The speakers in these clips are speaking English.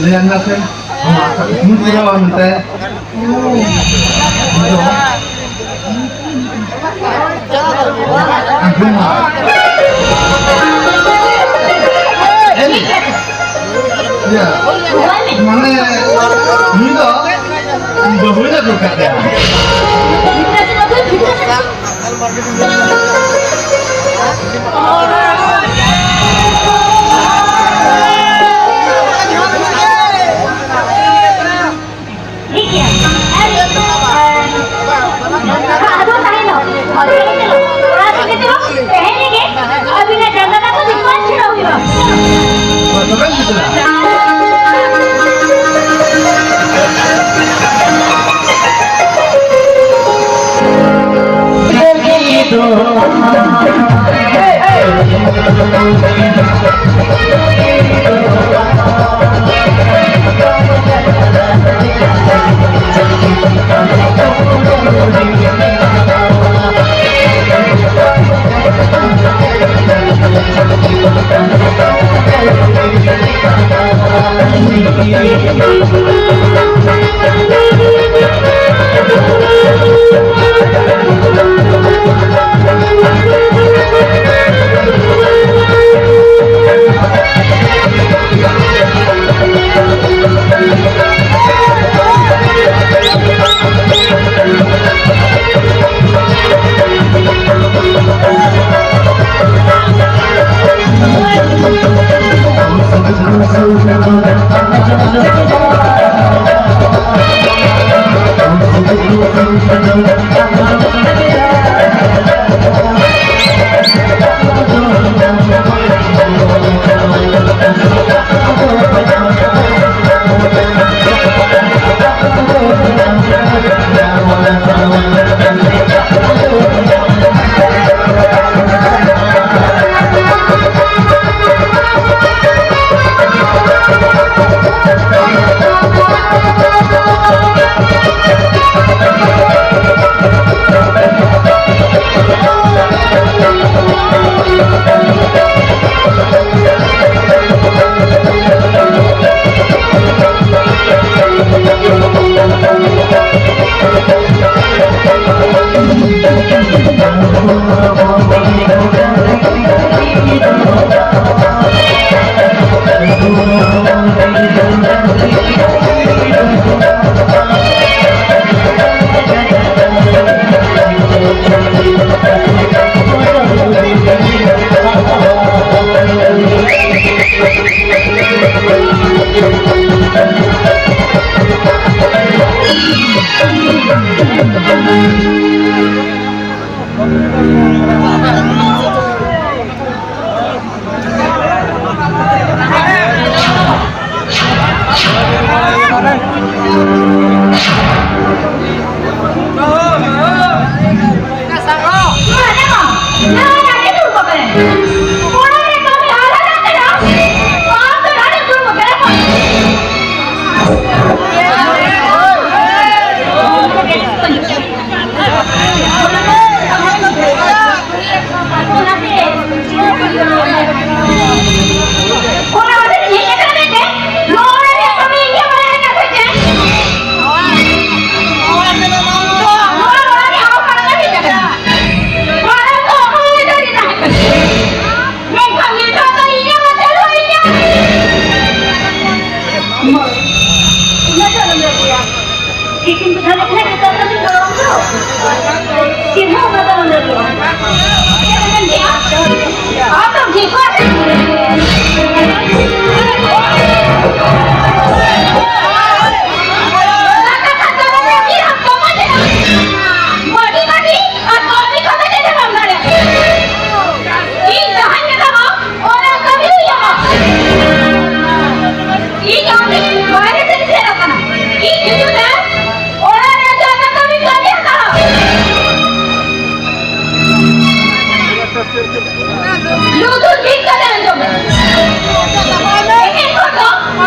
Lihat nasi, masak ini juga nanti. Ya, mana ini dah, bahunya juga ada.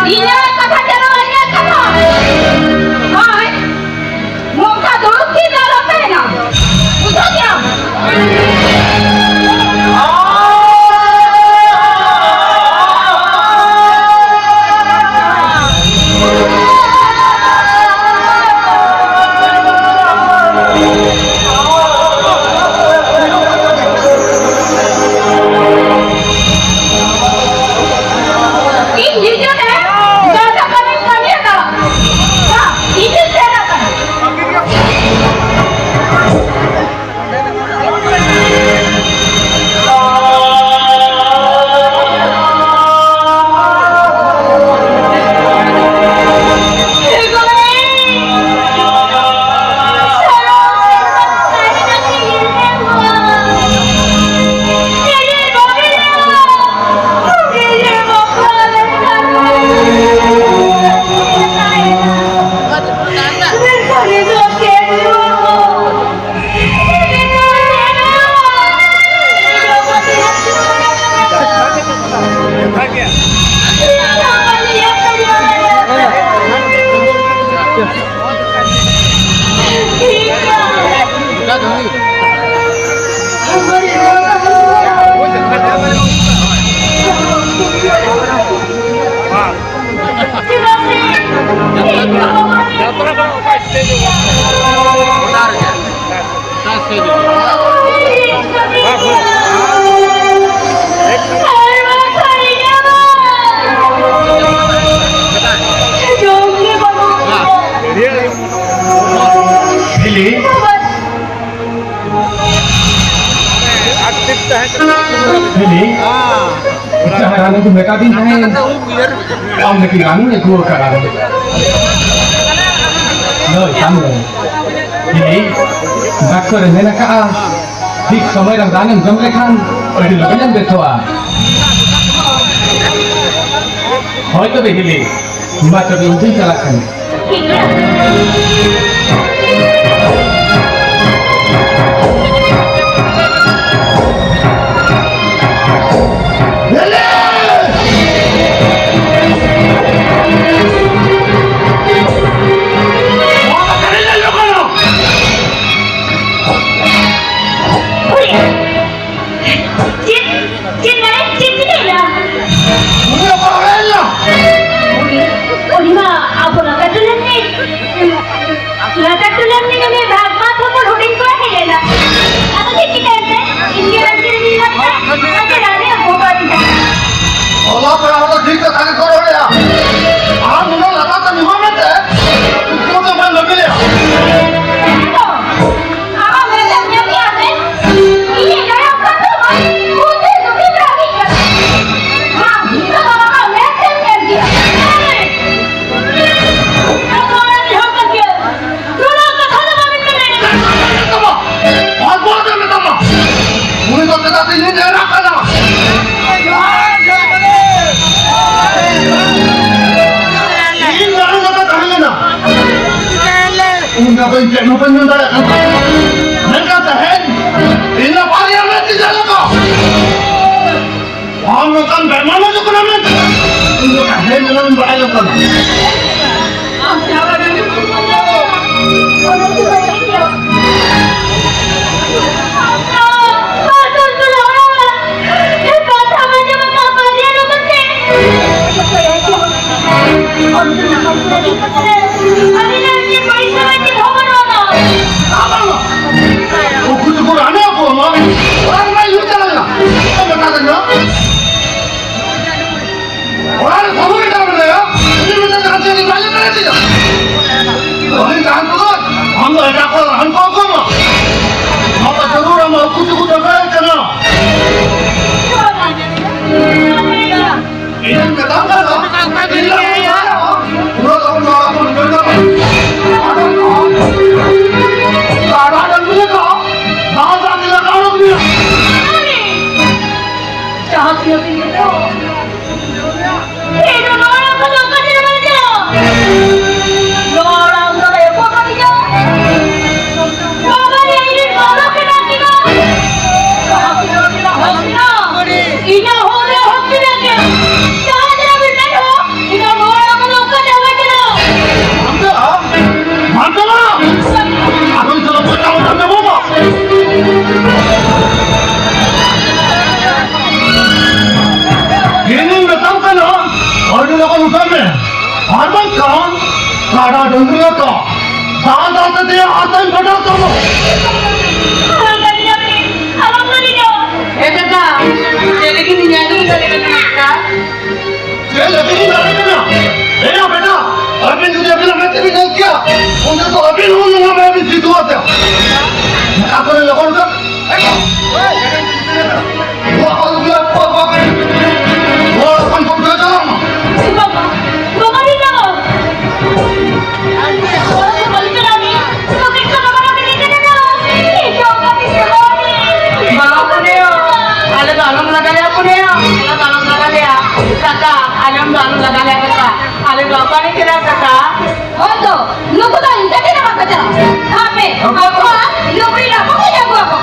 Iya kata jangan iya kata. Hai, muka dulu kita lapena. Udah ya. Jangan itu mereka bintangin. Om nekiran ya gua kan. Nơi kamu. Jadi, nakar ini nak ah. Dik sampai orang tanam jam lekan. Ada lagi yang berdoa. Hai tu begini. Macam ini jalan. Mau penyundara kan? Mereka tahan. Ini apa yang nanti jalan kau? Kamu kan bagaimana tu kenalan? Ini tahan dengan berayam kan? Ina ho, सारा डंगरे का दादा ते आता बड़ा करो ए काका तेरे की नियानी करेगा का ये लगी नहीं ना ए ना बेटा अभी तुझे अभी मैं तेरी नहीं किया उन्हें तो अभी हूं मैं भी जीतूंगा क्या आपने लगन कर वो अल्लाह पापा वो अपन को दे दो बाबा बाबा नहीं जाओ dalam laganya punya, dalam laganya, kakak, dalam laganya kakak, ada berapa nih kira kakak? Oh tuh, lu kuda ini jadi apa kerja? Apa? Apa? Lu beri apa? Punya gua apa?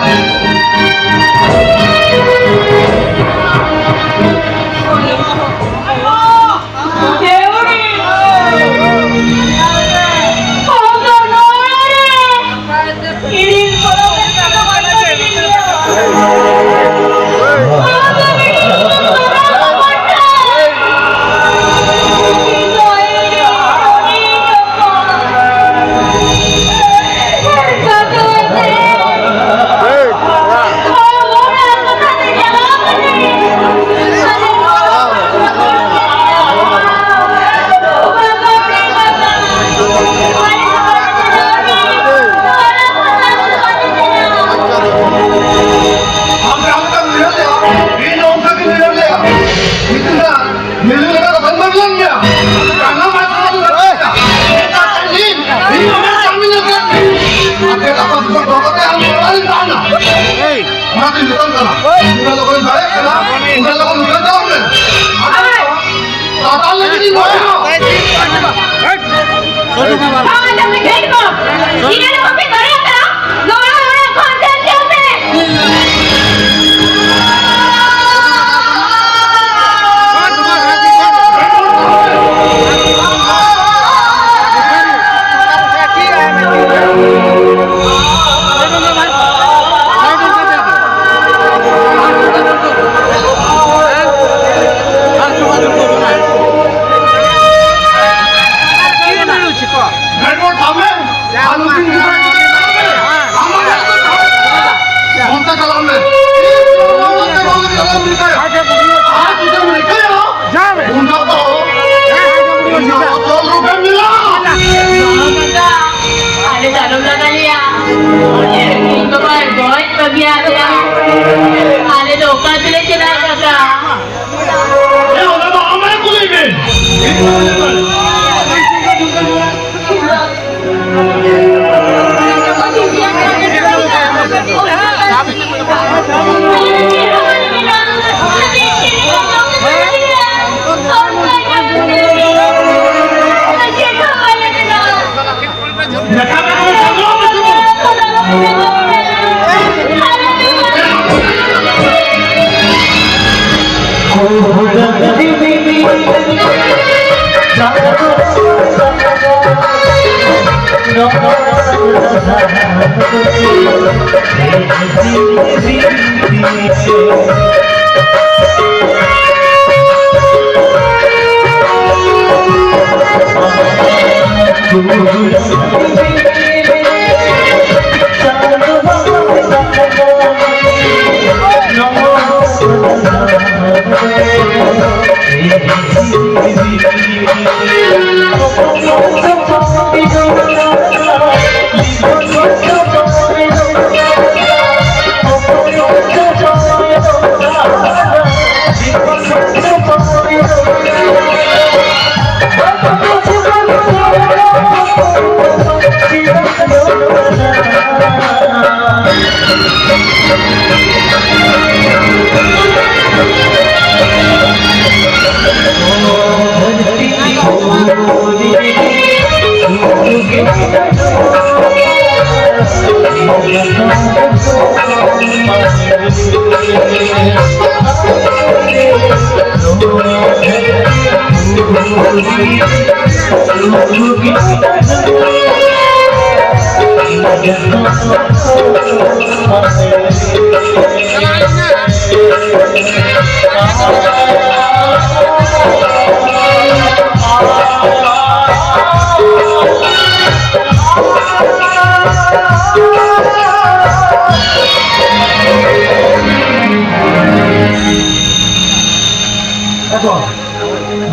দেখো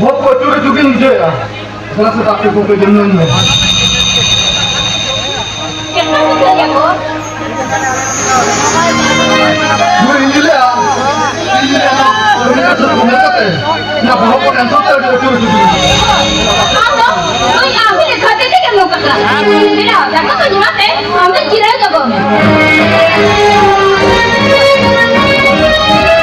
बहुत कोई चोरी चुकी मुझे यार जरा से आपके को कोई जन्म नहीं है Kenapa sih ya kok? gue ini lah mereka sudah komunikasi nah bahwa orang itu tidak curi curi Atau, tuh aku dekat aja kan mau kata. Tidak, jangan tuh nyampe, ambil kira aja kok.